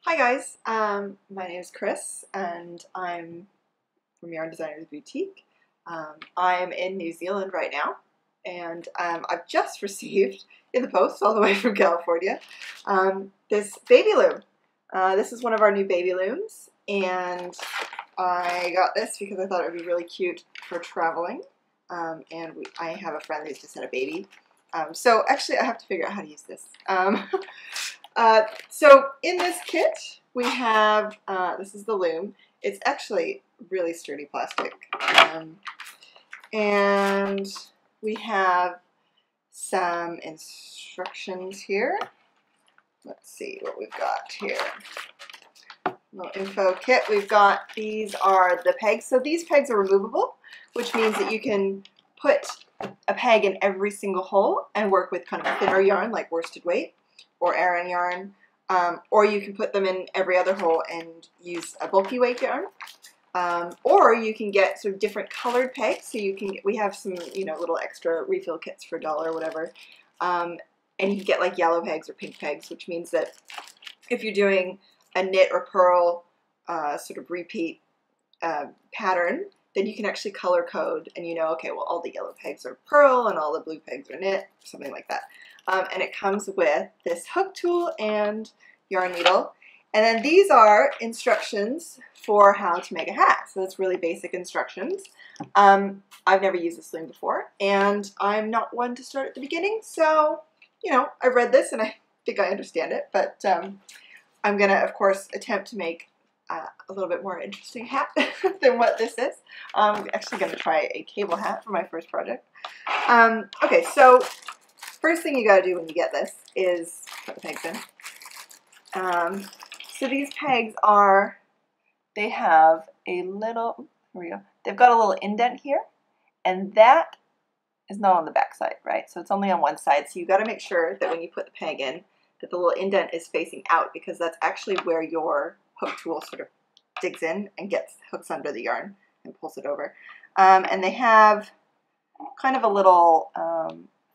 Hi guys, my name is Chris and I'm from Yarn Designers Boutique. I'm in New Zealand right now and I've just received in the post all the way from California this baby loom. This is one of our new baby looms and I got this because I thought it would be really cute for traveling I have a friend who's just had a baby. So actually I have to figure out how to use this. So in this kit, we have, this is the loom. It's actually really sturdy plastic. And we have some instructions here. Let's see what we've got here. Little info kit. We've got, these are the pegs. So these pegs are removable, which means that you can put a peg in every single hole and work with kind of thinner yarn like worsted weight or Aran yarn, or you can put them in every other hole and use a bulky weight yarn, or you can get sort of different colored pegs. So you can, we have some, you know, little extra refill kits for $1 or whatever, and you can get like yellow pegs or pink pegs, which means that if you're doing a knit or purl sort of repeat pattern, then you can actually color code and you know, okay, well all the yellow pegs are purl and all the blue pegs are knit, something like that. And it comes with this hook tool and yarn needle. And then these are instructions for how to make a hat. So it's really basic instructions. I've never used this loom before, and I'm not one to start at the beginning. So, you know, I've read this and I think I understand it, but I'm gonna, of course, attempt to make a little bit more interesting hat than what this is. I'm actually gonna try a cable hat for my first project. Okay, so first thing you got to do when you get this is put the pegs in. So these pegs are, they have a little, here we go, they've got a little indent here, and that is not on the back side, right? So it's only on one side, so you got to make sure that when you put the peg in, that the little indent is facing out, because that's actually where your hook tool sort of digs in and hooks under the yarn and pulls it over. And they have kind of a little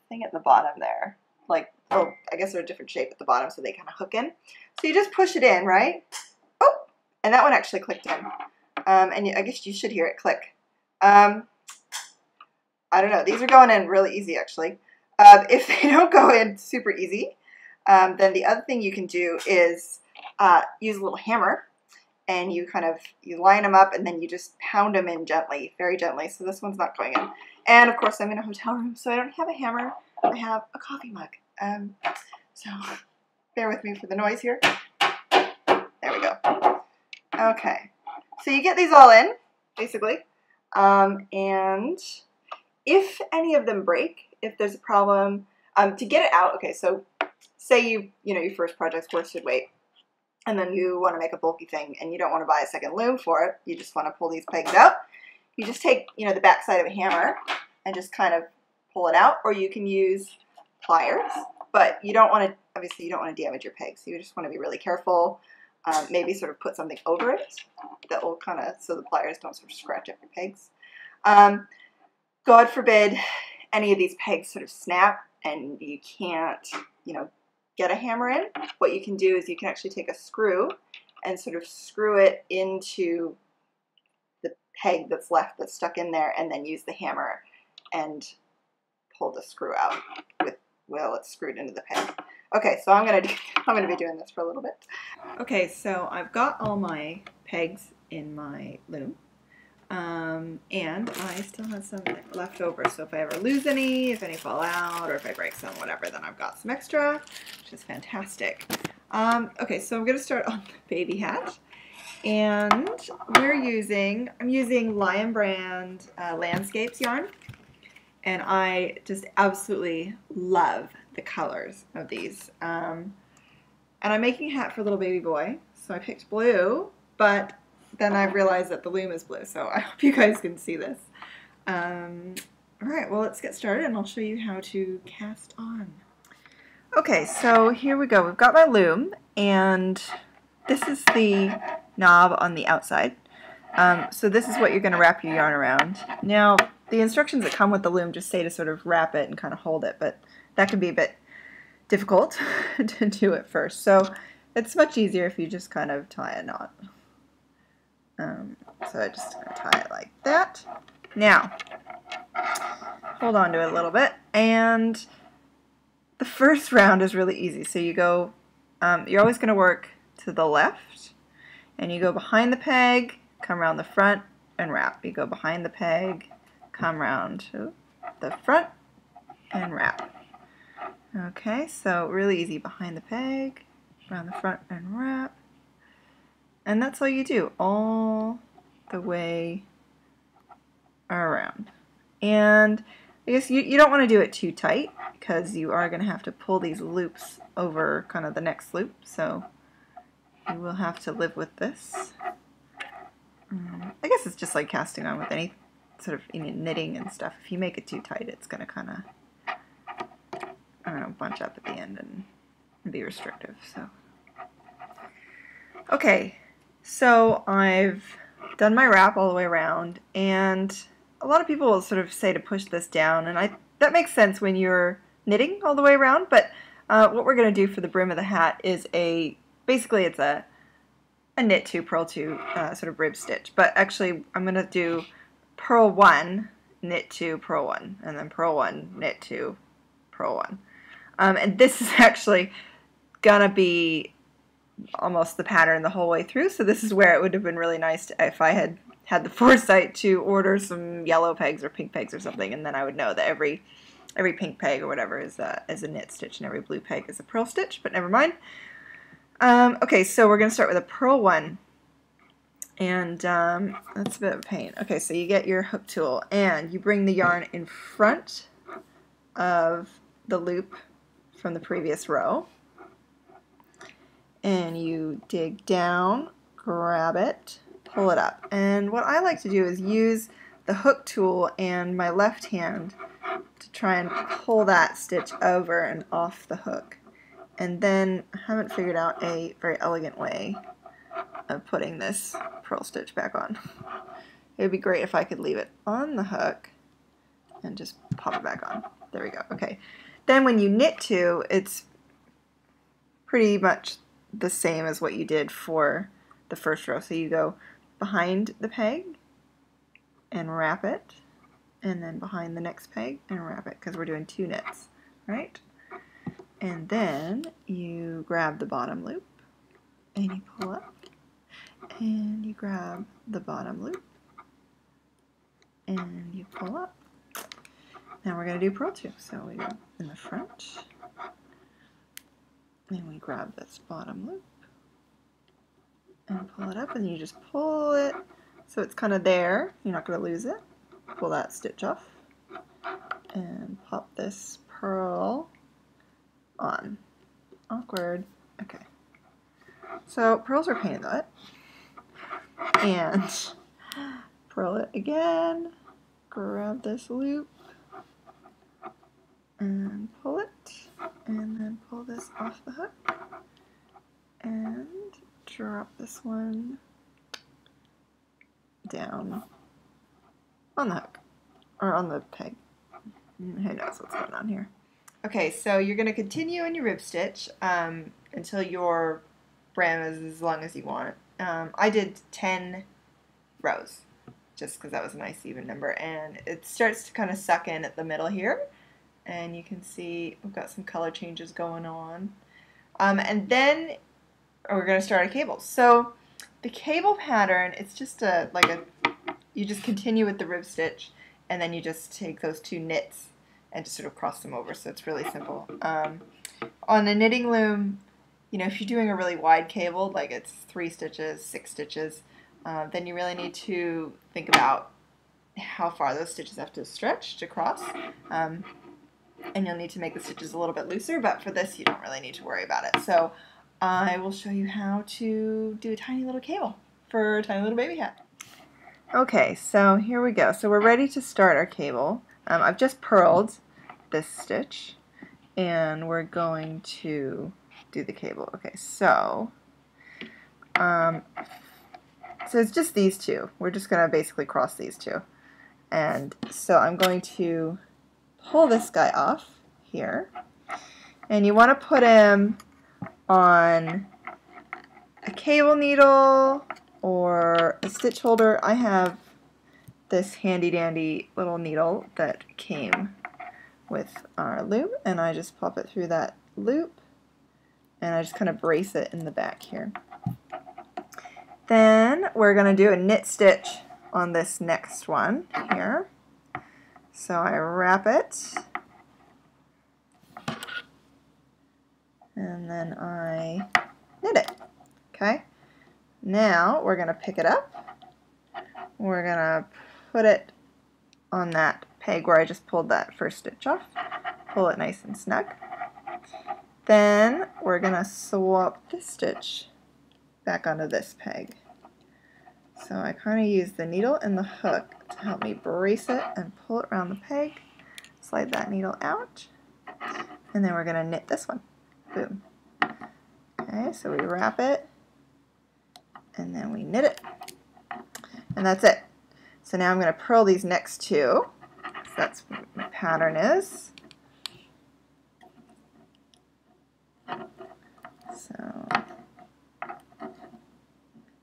thing at the bottom there, like, oh, I guess they're a different shape at the bottom, so they kind of hook in. So you just push it in, right? Oh, and that one actually clicked in. And I guess you should hear it click. I don't know, these are going in really easy actually. If they don't go in super easy, then the other thing you can do is use a little hammer, and you line them up and then you just pound them in gently, very gently. So this one's not going in. And of course I'm in a hotel room, so I don't have a hammer, I have a coffee mug. So bear with me for the noise here. There we go. Okay, so you get these all in, basically. And if any of them break, if there's a problem, to get it out, okay, so say your first project's worsted weight, and then you want to make a bulky thing and you don't want to buy a second loom for it, you just want to pull these pegs out. You just take, the back side of a hammer and just kind of pull it out, or you can use pliers, but you don't want to, obviously you don't want to damage your pegs, so you just want to be really careful. Maybe sort of put something over it that will kind of, so the pliers don't sort of scratch up your pegs. God forbid any of these pegs sort of snap and you can't, get a hammer in. What you can do is you can actually take a screw and sort of screw it into the peg that's left, that's stuck in there, and then use the hammer and pull the screw out while it's screwed into the peg. Okay, so I'm gonna be doing this for a little bit. Okay, so I've got all my pegs in my loom, and I still have some left over. So if I ever lose any, if any fall out, or if I break some, whatever, then I've got some extra, which is fantastic. Okay, so I'm gonna start on the baby hat, and I'm using Lion Brand Landscapes yarn. And I just absolutely love the colors of these. And I'm making a hat for a little baby boy, so I picked blue, but then I realized that the loom is blue, so I hope you guys can see this. Alright, well let's get started and I'll show you how to cast on. Okay, so here we go. We've got my loom, and this is the knob on the outside. So this is what you're going to wrap your yarn around. Now, the instructions that come with the loom just say to sort of wrap it and kind of hold it, but that can be a bit difficult to do at first. So it's much easier if you just kind of tie a knot. So I just tie it like that. Now, hold on to it a little bit, and the first round is really easy. So you go, you're always going to work to the left, and you go behind the peg, come around the front, and wrap. You go behind the peg, come around to the front, and wrap. Okay, so really easy. Behind the peg, around the front, and wrap. And that's all you do, all the way around. And I guess you don't want to do it too tight, because you are going to have to pull these loops over kind of the next loop, so you will have to live with this. I guess it's just like casting on with any sort of knitting and stuff. If you make it too tight, it's going to kind of, I don't know, bunch up at the end and be restrictive. So, okay, so I've done my wrap all the way around, and a lot of people will sort of say to push this down, and that makes sense when you're knitting all the way around, but what we're going to do for the brim of the hat is basically it's a knit 2, purl 2 sort of rib stitch, but actually I'm going to do purl 1, knit 2, purl 1, and then purl 1, knit 2, purl 1. And this is actually going to be almost the pattern the whole way through, so this is where it would have been really nice if I had the foresight to order some yellow pegs or pink pegs or something, and then I would know that every pink peg or whatever is a knit stitch and every blue peg is a purl stitch, but never mind. Okay, so we're going to start with a purl 1, and that's a bit of a pain. Okay, so you get your hook tool and you bring the yarn in front of the loop from the previous row, and you dig down, grab it, pull it up. And what I like to do is use the hook tool and my left hand to try and pull that stitch over and off the hook. And then I haven't figured out a very elegant way of putting this purl stitch back on. It would be great if I could leave it on the hook and just pop it back on. There we go. Okay. Then when you knit 2, it's pretty much the same as what you did for the first row. So you go behind the peg and wrap it, and then behind the next peg and wrap it, because we're doing 2 knits, right? And then you grab the bottom loop and you pull up, and you grab the bottom loop and you pull up. Now we're going to do purl 2. So we go in the front and we grab this bottom loop and pull it up, and you just pull it so it's kind of there. You're not going to lose it. Pull that stitch off and pop this purl on. Awkward. Okay. So purls are a pain in the butt. And purl it again. Grab this loop and pull it, and then pull this off the hook and drop this one down on the hook, or on the peg. Who knows what's going on here. Okay, so you're going to continue in your rib stitch until your brim is as long as you want. I did 10 rows just because that was a nice even number, and it starts to kind of suck in at the middle here, and you can see we've got some color changes going on. And then we're going to start a cable. So the cable pattern, it's just you just continue with the rib stitch, and then you just take those 2 knits and just sort of cross them over, so it's really simple. On a knitting loom, if you're doing a really wide cable, like it's 3 stitches, 6 stitches, then you really need to think about how far those stitches have to stretch to cross. And you'll need to make the stitches a little bit looser, but for this you don't really need to worry about it. So I will show you how to do a tiny little cable for a tiny little baby hat. Okay, so here we go. So we're ready to start our cable. I've just purled this stitch, and we're going to do the cable. Okay, so it's just these 2. We're just going to basically cross these 2. And so I'm going to pull this guy off here, and you want to put him on a cable needle or a stitch holder, I have this handy dandy little needle that came with our loom, and I just pop it through that loop and I just kind of brace it in the back here. Then we're going to do a knit stitch on this next one here. So I wrap it and then I knit it. Okay, now we're going to pick it up. We're going to put it on that peg where I just pulled that first stitch off. Pull it nice and snug. Then we're going to swap this stitch back onto this peg. So I kind of use the needle and the hook to help me brace it and pull it around the peg. Slide that needle out. And then we're going to knit this one. Boom. Okay, so we wrap it and then we knit it. And that's it. So now I'm going to purl these next two. So that's what my pattern is. So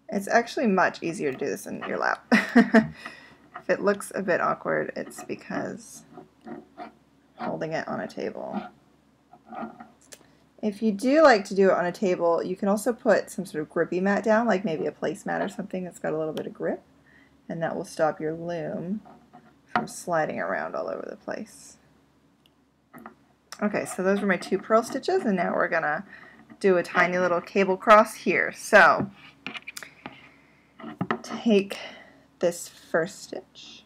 it's actually much easier to do this in your lap. If it looks a bit awkward, it's because I'm holding it on a table. If you do like to do it on a table, you can also put some sort of grippy mat down, like maybe a placemat or something that's got a little bit of grip, and that will stop your loom from sliding around all over the place. Okay, so those were my two purl stitches, and now we're gonna do a tiny little cable cross here. So take this first stitch,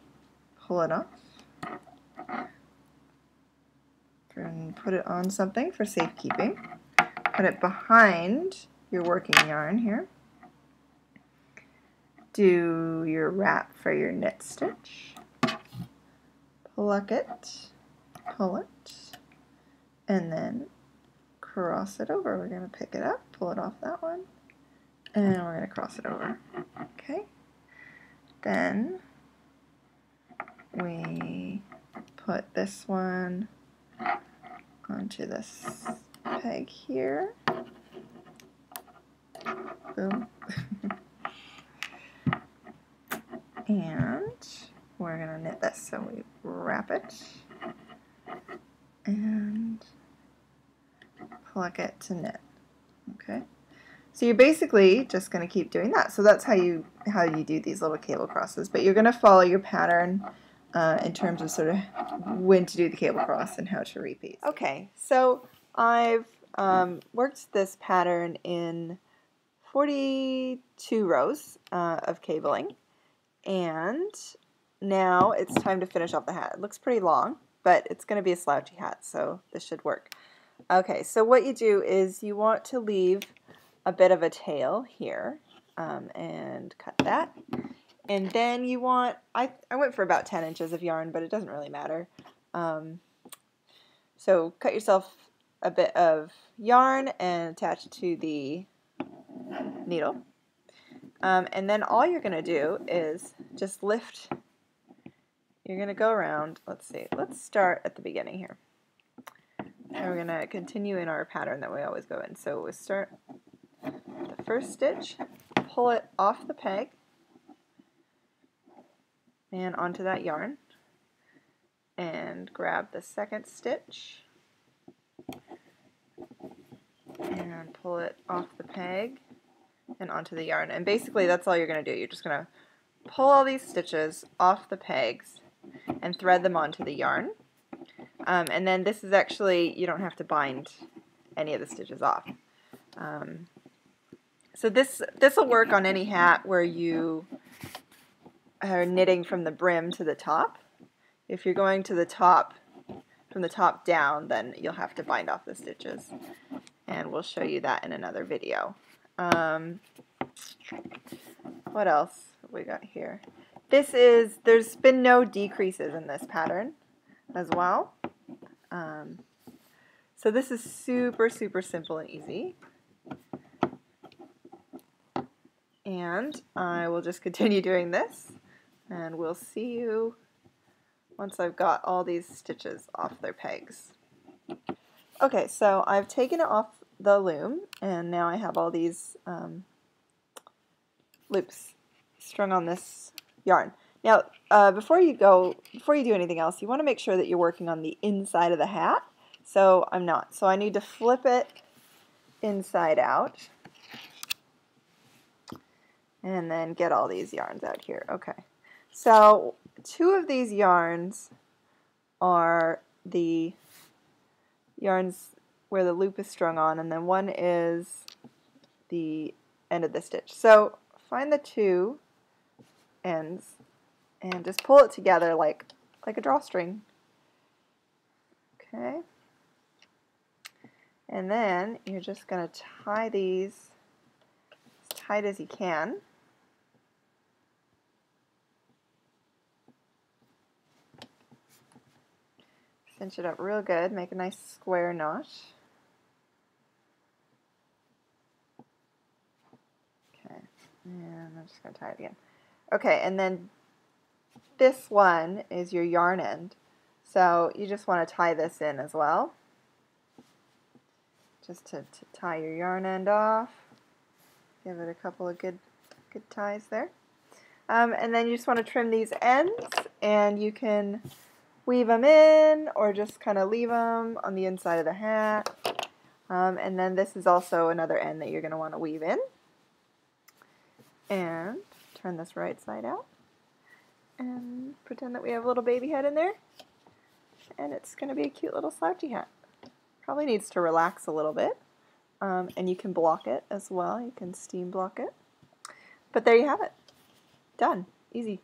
pull it off, and put it on something for safekeeping. Put it behind your working yarn here. Do your wrap for your knit stitch. Pluck it, pull it, and then cross it over. We're going to pick it up, pull it off that one, and we're going to cross it over. Okay. Then we put this one onto this peg here. Boom. And we're going to knit this, so we wrap it and pluck it to knit. Okay. So you're basically just going to keep doing that. So that's how you do these little cable crosses. But you're going to follow your pattern in terms of sort of when to do the cable cross and how to repeat. Okay, so I've worked this pattern in 42 rows of cabling, and now it's time to finish off the hat. It looks pretty long, but it's going to be a slouchy hat, so this should work. Okay, so what you do is you want to leave a bit of a tail here, and cut that. And then you want, I went for about 10 inches of yarn, but it doesn't really matter. So cut yourself a bit of yarn and attach it to the needle. And then all you're going to do is just lift. You're going to go around, let's see, let's start at the beginning here. And we're going to continue in our pattern that we always go in. So we start the first stitch, pull it off the peg, and onto that yarn, and grab the second stitch and pull it off the peg and onto the yarn. And basically that's all you're going to do. You're just going to pull all these stitches off the pegs and thread them onto the yarn. And then this is actually, you don't have to bind any of the stitches off. So this will work on any hat where you are knitting from the brim to the top. If you're going to the top, from the top down, then you'll have to bind off the stitches. And we'll show you that in another video. What else have we got here? There's been no decreases in this pattern as well. So this is super, super simple and easy. And I will just continue doing this, and we'll see you once I've got all these stitches off their pegs. Okay, so I've taken it off the loom, and now I have all these loops strung on this yarn. Now, before you do anything else, you want to make sure that you're working on the inside of the hat. So I'm not. So I need to flip it inside out and then get all these yarns out here. Okay. So 2 of these yarns are the yarns where the loop is strung on, and then 1 is the end of the stitch. So find the 2 ends and just pull it together like a drawstring. Okay. And then you're just going to tie these as tight as you can. Cinch it up real good, make a nice square knot. Okay, and I'm just going to tie it again. Okay, and then this one is your yarn end. So you just want to tie this in as well. Just to tie your yarn end off. Give it a couple of good ties there. And then you just want to trim these ends, and you can weave them in or just kind of leave them on the inside of the hat. And then this is also another end that you're going to want to weave in. And turn this right side out. And pretend that we have a little baby head in there. And it's going to be a cute little slouchy hat. Probably needs to relax a little bit. And you can block it as well. You can steam block it. But there you have it. Done. Easy.